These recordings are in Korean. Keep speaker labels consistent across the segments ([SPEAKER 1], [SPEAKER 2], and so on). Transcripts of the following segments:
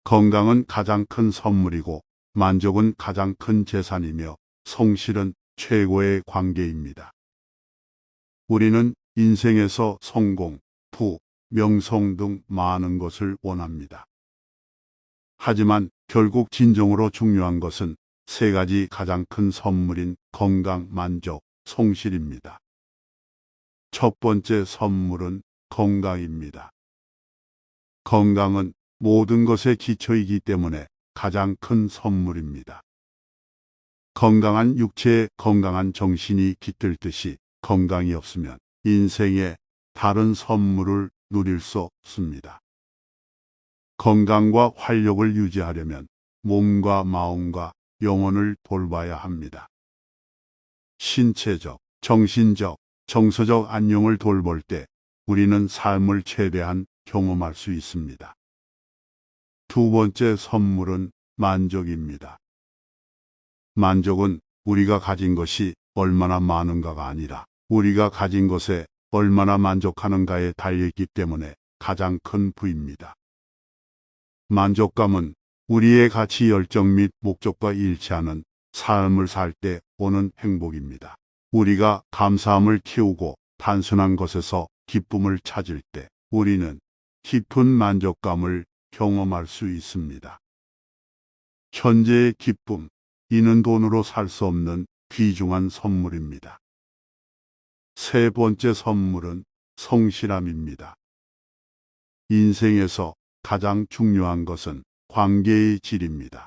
[SPEAKER 1] 건강은 가장 큰 선물이고 만족은 가장 큰 재산이며 성실은 최고의 관계입니다. 우리는 인생에서 성공, 부, 명성 등 많은 것을 원합니다. 하지만 결국 진정으로 중요한 것은 세 가지 가장 큰 선물인 건강, 만족, 성실입니다. 첫 번째 선물은 건강입니다. 건강은 모든 것의 기초이기 때문에 가장 큰 선물입니다. 건강한 육체에 건강한 정신이 깃들듯이 건강이 없으면 인생의 다른 선물을 누릴 수 없습니다. 건강과 활력을 유지하려면 몸과 마음과 영혼을 돌봐야 합니다. 신체적, 정신적, 정서적 안녕을 돌볼 때 우리는 삶을 최대한 경험할 수 있습니다. 두 번째 선물은 만족입니다. 만족은 우리가 가진 것이 얼마나 많은가가 아니라 우리가 가진 것에 얼마나 만족하는가에 달려있기 때문에 가장 큰 부입니다. 만족감은 우리의 가치 열정 및 목적과 일치하는 삶을 살 때 오는 행복입니다. 우리가 감사함을 키우고 단순한 것에서 기쁨을 찾을 때 우리는 깊은 만족감을 경험할 수 있습니다. 현재의 기쁨, 이는 돈으로 살 수 없는 귀중한 선물입니다. 세 번째 선물은 성실함입니다. 인생에서 가장 중요한 것은 관계의 질입니다.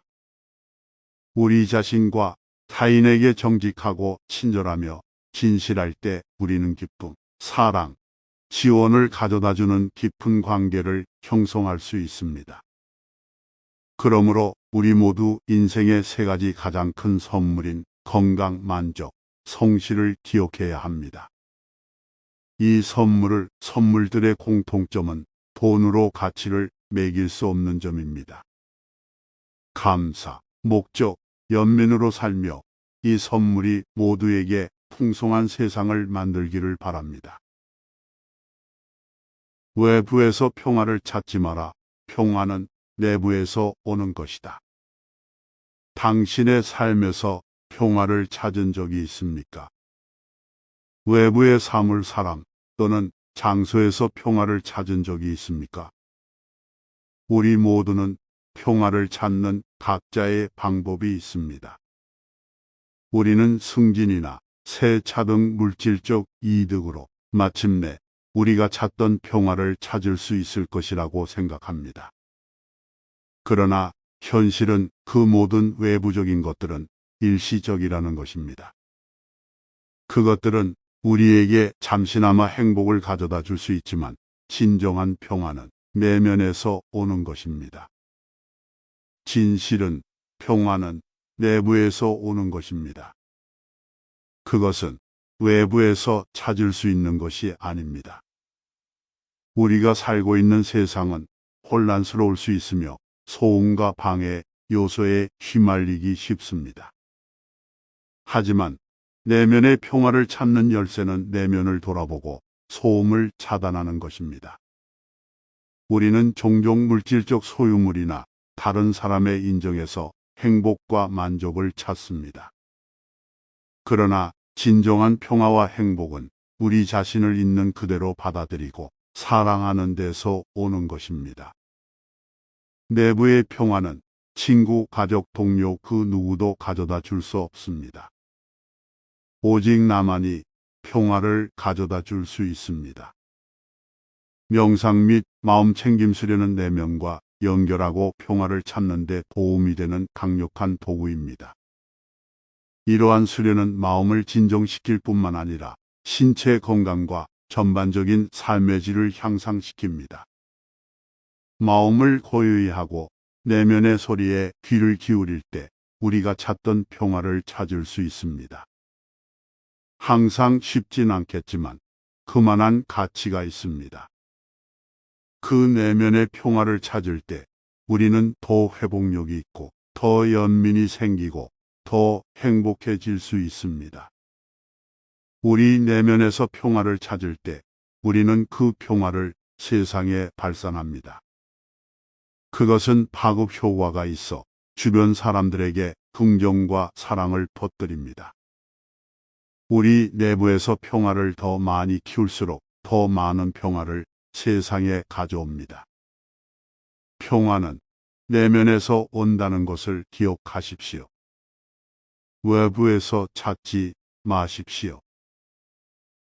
[SPEAKER 1] 우리 자신과 타인에게 정직하고 친절하며 진실할 때 우리는 기쁨, 사랑, 지원을 가져다주는 깊은 관계를 형성할 수 있습니다. 그러므로 우리 모두 인생의 세 가지 가장 큰 선물인 건강, 만족, 성실을 기억해야 합니다. 이 선물들의 공통점은 돈으로 가치를 매길 수 없는 점입니다. 감사, 목적, 연민으로 살며 이 선물이 모두에게 풍성한 세상을 만들기를 바랍니다. 외부에서 평화를 찾지 마라. 평화는 내부에서 오는 것이다. 당신의 삶에서 평화를 찾은 적이 있습니까? 외부의 사물, 사람 또는 장소에서 평화를 찾은 적이 있습니까? 우리 모두는 평화를 찾는 각자의 방법이 있습니다. 우리는 승진이나 새 차 등 물질적 이득으로 마침내 우리가 찾던 평화를 찾을 수 있을 것이라고 생각합니다. 그러나 현실은 그 모든 외부적인 것들은 일시적이라는 것입니다. 그것들은 우리에게 잠시나마 행복을 가져다 줄 수 있지만 진정한 평화는 내면에서 오는 것입니다. 진실은, 평화는 내부에서 오는 것입니다. 그것은 외부에서 찾을 수 있는 것이 아닙니다. 우리가 살고 있는 세상은 혼란스러울 수 있으며 소음과 방해 요소에 휘말리기 쉽습니다. 하지만 내면의 평화를 찾는 열쇠는 내면을 돌아보고 소음을 차단하는 것입니다. 우리는 종종 물질적 소유물이나 다른 사람의 인정에서 행복과 만족을 찾습니다. 그러나 진정한 평화와 행복은 우리 자신을 있는 그대로 받아들이고 사랑하는 데서 오는 것입니다. 내부의 평화는 친구, 가족, 동료 그 누구도 가져다 줄 수 없습니다. 오직 나만이 평화를 가져다 줄 수 있습니다. 명상 및 마음 챙김 수련은 내면과 연결하고 평화를 찾는 데 도움이 되는 강력한 도구입니다. 이러한 수련은 마음을 진정시킬 뿐만 아니라 신체 건강과 전반적인 삶의 질을 향상시킵니다. 마음을 고요히 하고 내면의 소리에 귀를 기울일 때 우리가 찾던 평화를 찾을 수 있습니다. 항상 쉽진 않겠지만 그만한 가치가 있습니다. 그 내면의 평화를 찾을 때 우리는 더 회복력이 있고 더 연민이 생기고 더 행복해질 수 있습니다. 우리 내면에서 평화를 찾을 때 우리는 그 평화를 세상에 발산합니다. 그것은 파급 효과가 있어 주변 사람들에게 긍정과 사랑을 퍼뜨립니다. 우리 내부에서 평화를 더 많이 키울수록 더 많은 평화를 세상에 가져옵니다. 평화는 내면에서 온다는 것을 기억하십시오. 외부에서 찾지 마십시오.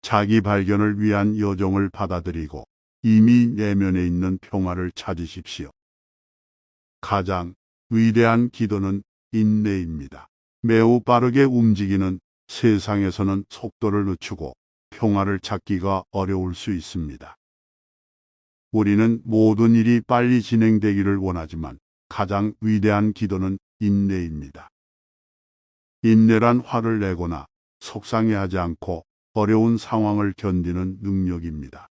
[SPEAKER 1] 자기 발견을 위한 여정을 받아들이고 이미 내면에 있는 평화를 찾으십시오. 가장 위대한 기도는 인내입니다. 매우 빠르게 움직이는 세상에서는 속도를 늦추고 평화를 찾기가 어려울 수 있습니다. 우리는 모든 일이 빨리 진행되기를 원하지만 가장 위대한 기도는 인내입니다. 인내란 화를 내거나 속상해하지 않고 어려운 상황을 견디는 능력입니다.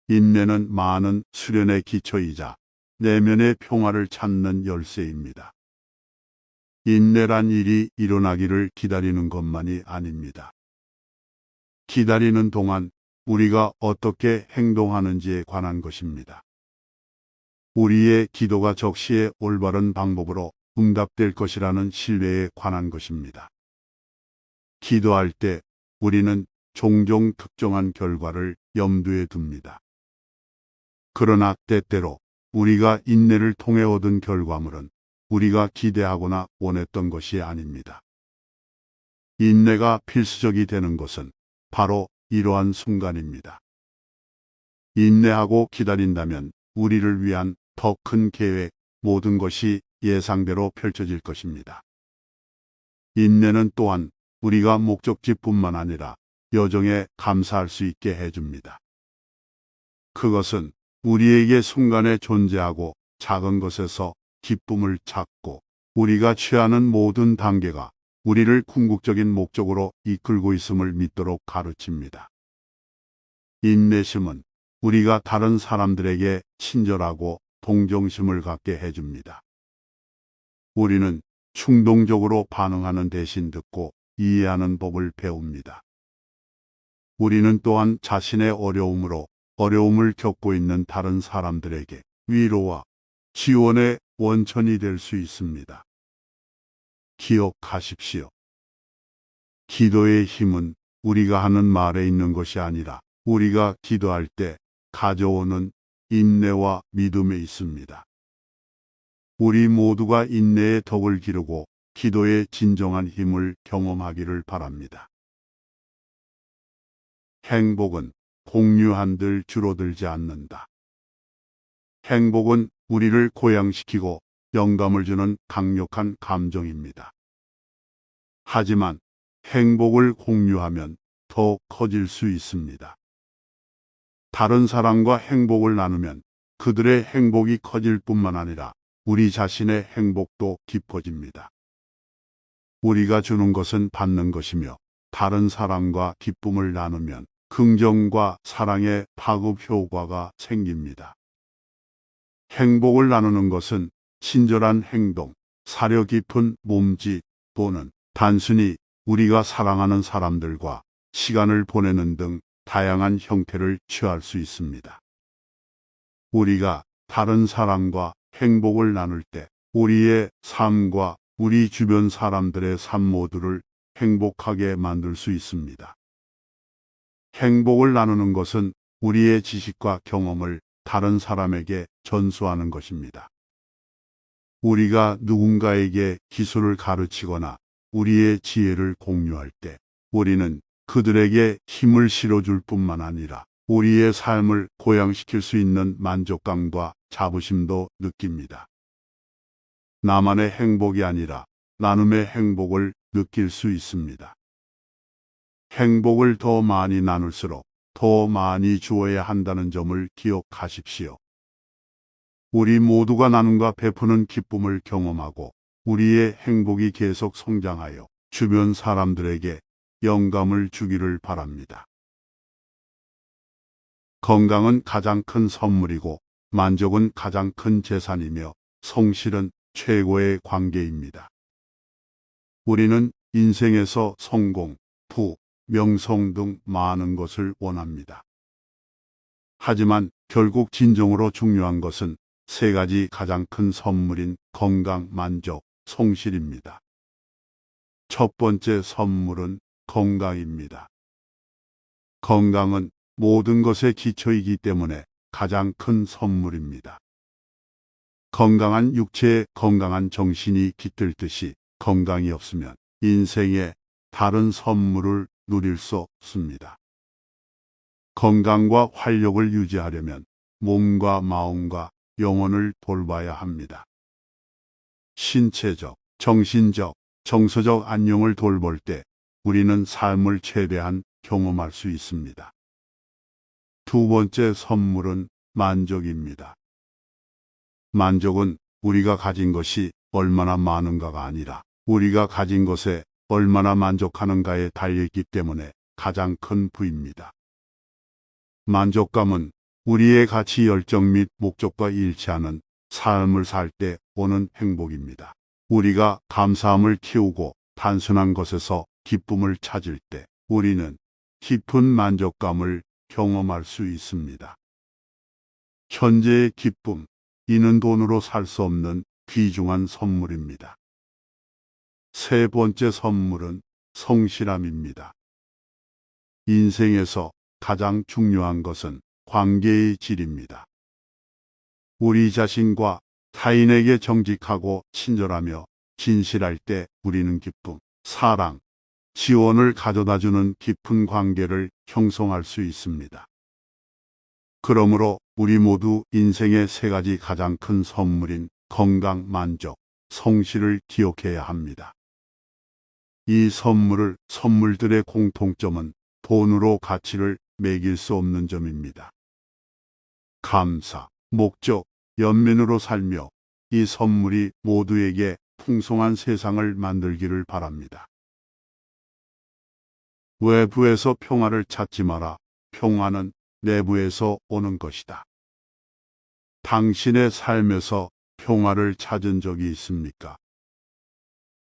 [SPEAKER 1] 인내는 많은 수련의 기초이자 내면의 평화를 찾는 열쇠입니다. 인내란 일이 일어나기를 기다리는 것만이 아닙니다. 기다리는 동안 우리가 어떻게 행동하는지에 관한 것입니다. 우리의 기도가 적시에 올바른 방법으로 응답될 것이라는 신뢰에 관한 것입니다. 기도할 때 우리는 종종 특정한 결과를 염두에 둡니다. 그러나 때때로 우리가 인내를 통해 얻은 결과물은 우리가 기대하거나 원했던 것이 아닙니다. 인내가 필수적이 되는 것은 바로 이러한 순간입니다. 인내하고 기다린다면 우리를 위한 더 큰 계획, 모든 것이 예상대로 펼쳐질 것입니다. 인내는 또한 우리가 목적지뿐만 아니라 여정에 감사할 수 있게 해줍니다. 그것은 우리에게 순간에 존재하고 작은 것에서 기쁨을 찾고 우리가 취하는 모든 단계가 우리를 궁극적인 목적으로 이끌고 있음을 믿도록 가르칩니다. 인내심은 우리가 다른 사람들에게 친절하고 동정심을 갖게 해줍니다. 우리는 충동적으로 반응하는 대신 듣고 이해하는 법을 배웁니다. 우리는 또한 자신의 어려움으로 어려움을 겪고 있는 다른 사람들에게 위로와 지원의 원천이 될 수 있습니다. 기억하십시오. 기도의 힘은 우리가 하는 말에 있는 것이 아니라 우리가 기도할 때 가져오는 인내와 믿음에 있습니다. 우리 모두가 인내의 덕을 기르고 기도의 진정한 힘을 경험하기를 바랍니다. 행복은 공유한들 줄어들지 않는다. 행복은 우리를 고양시키고 영감을 주는 강력한 감정입니다. 하지만 행복을 공유하면 더 커질 수 있습니다. 다른 사람과 행복을 나누면 그들의 행복이 커질 뿐만 아니라 우리 자신의 행복도 깊어집니다. 우리가 주는 것은 받는 것이며 다른 사람과 기쁨을 나누면 긍정과 사랑의 파급 효과가 생깁니다. 행복을 나누는 것은 친절한 행동, 사려 깊은 몸짓 또는 단순히 우리가 사랑하는 사람들과 시간을 보내는 등 다양한 형태를 취할 수 있습니다. 우리가 다른 사람과 행복을 나눌 때 우리의 삶과 우리 주변 사람들의 삶 모두를 행복하게 만들 수 있습니다. 행복을 나누는 것은 우리의 지식과 경험을 다른 사람에게 전수하는 것입니다. 우리가 누군가에게 기술을 가르치거나 우리의 지혜를 공유할 때 우리는 그들에게 힘을 실어줄 뿐만 아니라 우리의 삶을 고양시킬 수 있는 만족감과 자부심도 느낍니다. 나만의 행복이 아니라 나눔의 행복을 느낄 수 있습니다. 행복을 더 많이 나눌수록 더 많이 주어야 한다는 점을 기억하십시오. 우리 모두가 나눔과 베푸는 기쁨을 경험하고 우리의 행복이 계속 성장하여 주변 사람들에게 영감을 주기를 바랍니다. 건강은 가장 큰 선물이고 만족은 가장 큰 재산이며 성실은 최고의 관계입니다. 우리는 인생에서 성공, 부, 명성 등 많은 것을 원합니다. 하지만 결국 진정으로 중요한 것은 세 가지 가장 큰 선물인 건강, 만족, 성실입니다. 첫 번째 선물은 건강입니다. 건강은 모든 것의 기초이기 때문에 가장 큰 선물입니다. 건강한 육체에 건강한 정신이 깃들듯이 건강이 없으면 인생의 다른 선물을 누릴 수 없습니다. 건강과 활력을 유지하려면 몸과 마음과 영혼을 돌봐야 합니다. 신체적, 정신적, 정서적 안녕을 돌볼 때 우리는 삶을 최대한 경험할 수 있습니다. 두 번째 선물은 만족입니다. 만족은 우리가 가진 것이 얼마나 많은가가 아니라 우리가 가진 것에 얼마나 만족하는가에 달려있기 때문에 가장 큰 부입니다. 만족감은 우리의 가치, 열정 및 목적과 일치하는 삶을 살 때 오는 행복입니다. 우리가 감사함을 키우고 단순한 것에서 기쁨을 찾을 때 우리는 깊은 만족감을 경험할 수 있습니다. 현재의 기쁨, 이는 돈으로 살 수 없는 귀중한 선물입니다. 세 번째 선물은 성실함입니다. 인생에서 가장 중요한 것은 관계의 질입니다. 우리 자신과 타인에게 정직하고 친절하며 진실할 때 우리는 기쁨, 사랑, 지원을 가져다주는 깊은 관계를 형성할 수 있습니다. 그러므로 우리 모두 인생의 세 가지 가장 큰 선물인 건강, 만족, 성실을 기억해야 합니다. 이 선물들의 공통점은 돈으로 가치를 매길 수 없는 점입니다. 감사, 목적, 연민으로 살며 이 선물이 모두에게 풍성한 세상을 만들기를 바랍니다. 외부에서 평화를 찾지 마라. 평화는 내부에서 오는 것이다. 당신의 삶에서 평화를 찾은 적이 있습니까?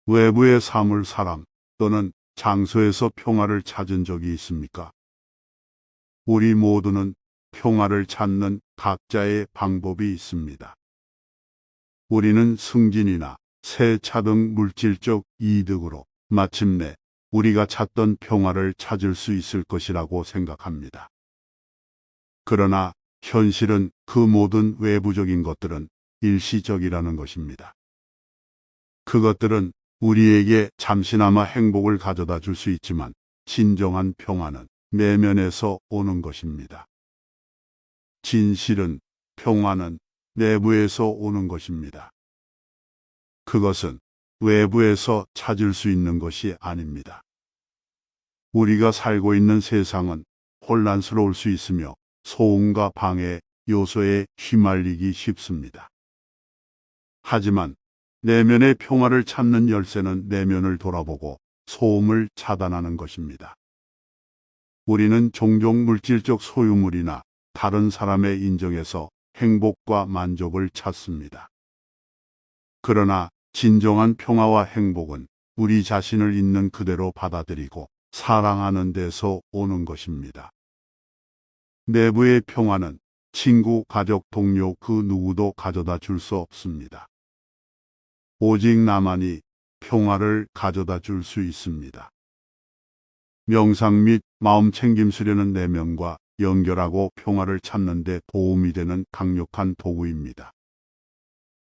[SPEAKER 1] 외부의 사물, 사람 또는 장소에서 평화를 찾은 적이 있습니까? 우리 모두는 평화를 찾는 각자의 방법이 있습니다. 우리는 승진이나 새 차 등 물질적 이득으로 마침내 우리가 찾던 평화를 찾을 수 있을 것이라고 생각합니다. 그러나 현실은 그 모든 외부적인 것들은 일시적이라는 것입니다. 그것들은 우리에게 잠시나마 행복을 가져다 줄 수 있지만 진정한 평화는 내면에서 오는 것입니다. 진실은, 평화는 내부에서 오는 것입니다. 그것은 외부에서 찾을 수 있는 것이 아닙니다. 우리가 살고 있는 세상은 혼란스러울 수 있으며 소음과 방해 요소에 휘말리기 쉽습니다. 하지만 내면의 평화를 찾는 열쇠는 내면을 돌아보고 소음을 차단하는 것입니다. 우리는 종종 물질적 소유물이나 다른 사람의 인정에서 행복과 만족을 찾습니다. 그러나 진정한 평화와 행복은 우리 자신을 있는 그대로 받아들이고 사랑하는 데서 오는 것입니다. 내부의 평화는 친구, 가족, 동료 그 누구도 가져다 줄 수 없습니다. 오직 나만이 평화를 가져다 줄 수 있습니다. 명상 및 마음 챙김 수련은 내면과 연결하고 평화를 찾는 데 도움이 되는 강력한 도구입니다.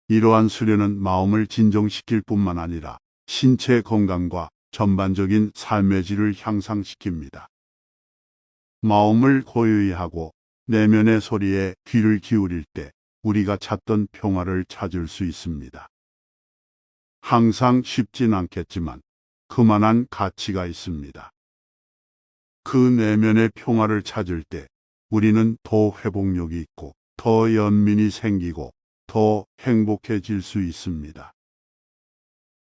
[SPEAKER 1] 이러한 수련은 마음을 진정시킬 뿐만 아니라 신체 건강과 전반적인 삶의 질을 향상시킵니다. 마음을 고요히 하고 내면의 소리에 귀를 기울일 때 우리가 찾던 평화를 찾을 수 있습니다. 항상 쉽진 않겠지만 그만한 가치가 있습니다. 그 내면의 평화를 찾을 때 우리는 더 회복력이 있고 더 연민이 생기고 더 행복해질 수 있습니다.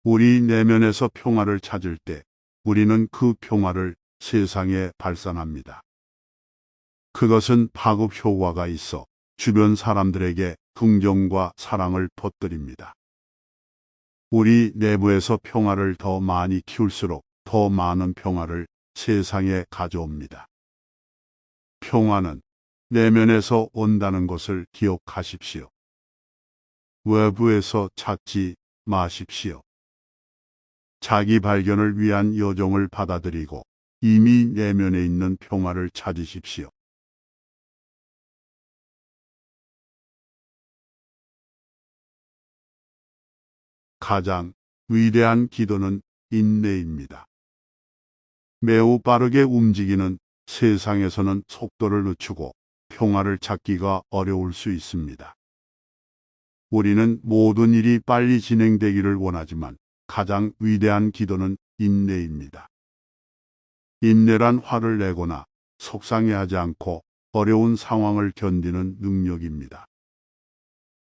[SPEAKER 1] 우리 내면에서 평화를 찾을 때 우리는 그 평화를 세상에 발산합니다. 그것은 파급 효과가 있어 주변 사람들에게 긍정과 사랑을 퍼뜨립니다. 우리 내부에서 평화를 더 많이 키울수록 더 많은 평화를 세상에 가져옵니다. 평화는 내면에서 온다는 것을 기억하십시오. 외부에서 찾지 마십시오. 자기 발견을 위한 여정을 받아들이고 이미 내면에 있는 평화를 찾으십시오. 가장 위대한 기도는 인내입니다. 매우 빠르게 움직이는 세상에서는 속도를 늦추고 평화를 찾기가 어려울 수 있습니다. 우리는 모든 일이 빨리 진행되기를 원하지만 가장 위대한 기도는 인내입니다. 인내란 화를 내거나 속상해하지 않고 어려운 상황을 견디는 능력입니다.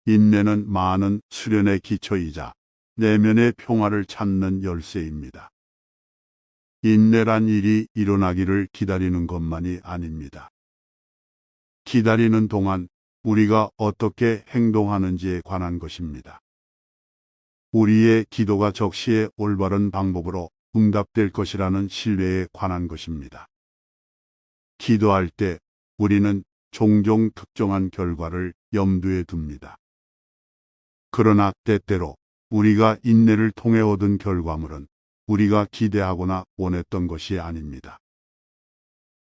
[SPEAKER 1] 인내는 많은 수련의 기초이자 내면의 평화를 찾는 열쇠입니다. 인내란 일이 일어나기를 기다리는 것만이 아닙니다. 기다리는 동안 우리가 어떻게 행동하는지에 관한 것입니다. 우리의 기도가 적시에 올바른 방법으로 응답될 것이라는 신뢰에 관한 것입니다. 기도할 때 우리는 종종 특정한 결과를 염두에 둡니다. 그러나 때때로 우리가 인내를 통해 얻은 결과물은 우리가 기대하거나 원했던 것이 아닙니다.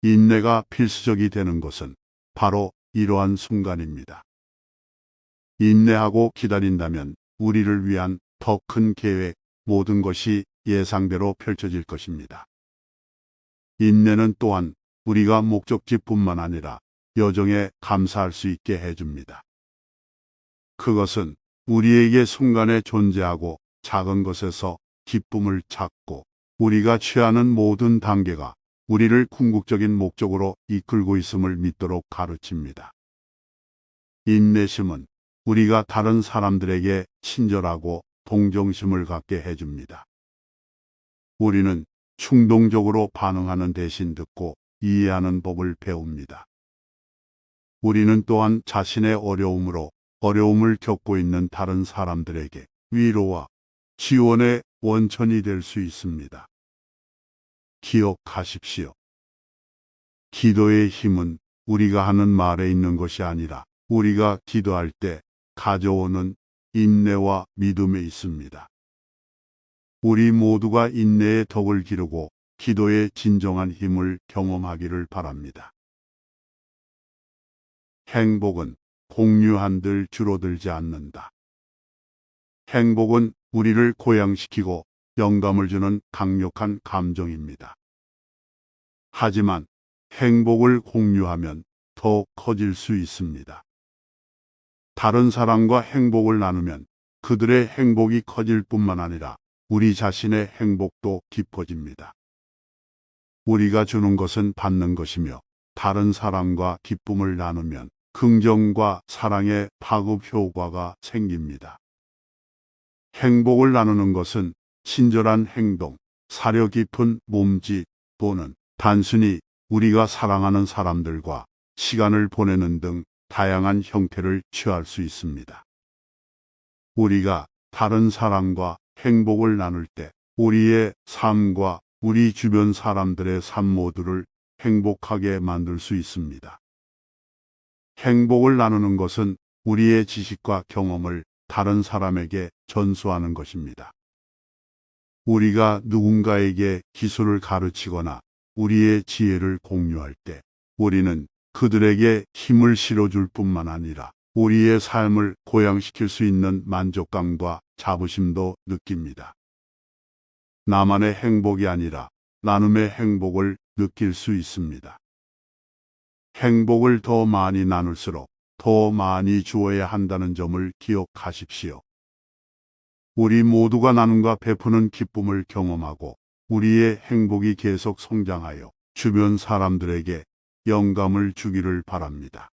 [SPEAKER 1] 인내가 필수적이 되는 것은 바로 이러한 순간입니다. 인내하고 기다린다면 우리를 위한 더 큰 계획, 모든 것이 예상대로 펼쳐질 것입니다. 인내는 또한 우리가 목적지뿐만 아니라 여정에 감사할 수 있게 해줍니다. 그것은 우리에게 순간에 존재하고 작은 것에서 기쁨을 찾고 우리가 취하는 모든 단계가 우리를 궁극적인 목적으로 이끌고 있음을 믿도록 가르칩니다. 인내심은 우리가 다른 사람들에게 친절하고 동정심을 갖게 해줍니다. 우리는 충동적으로 반응하는 대신 듣고 이해하는 법을 배웁니다. 우리는 또한 자신의 어려움으로 어려움을 겪고 있는 다른 사람들에게 위로와 지원의 원천이 될 수 있습니다. 기억하십시오. 기도의 힘은 우리가 하는 말에 있는 것이 아니라 우리가 기도할 때 가져오는 인내와 믿음에 있습니다. 우리 모두가 인내의 덕을 기르고 기도의 진정한 힘을 경험하기를 바랍니다. 행복은 공유한들 줄어들지 않는다. 행복은 우리를 고양시키고 영감을 주는 강력한 감정입니다. 하지만 행복을 공유하면 더 커질 수 있습니다. 다른 사람과 행복을 나누면 그들의 행복이 커질 뿐만 아니라 우리 자신의 행복도 깊어집니다. 우리가 주는 것은 받는 것이며 다른 사람과 기쁨을 나누면 긍정과 사랑의 파급 효과가 생깁니다. 행복을 나누는 것은 친절한 행동, 사려 깊은 몸짓 또는 단순히 우리가 사랑하는 사람들과 시간을 보내는 등 다양한 형태를 취할 수 있습니다. 우리가 다른 사람과 행복을 나눌 때 우리의 삶과 우리 주변 사람들의 삶 모두를 행복하게 만들 수 있습니다. 행복을 나누는 것은 우리의 지식과 경험을 다른 사람에게 전수하는 것입니다. 우리가 누군가에게 기술을 가르치거나 우리의 지혜를 공유할 때 우리는 그들에게 힘을 실어줄 뿐만 아니라 우리의 삶을 고양시킬 수 있는 만족감과 자부심도 느낍니다. 나만의 행복이 아니라 나눔의 행복을 느낄 수 있습니다. 행복을 더 많이 나눌수록 더 많이 주어야 한다는 점을 기억하십시오. 우리 모두가 나눔과 베푸는 기쁨을 경험하고 우리의 행복이 계속 성장하여 주변 사람들에게 영감을 주기를 바랍니다.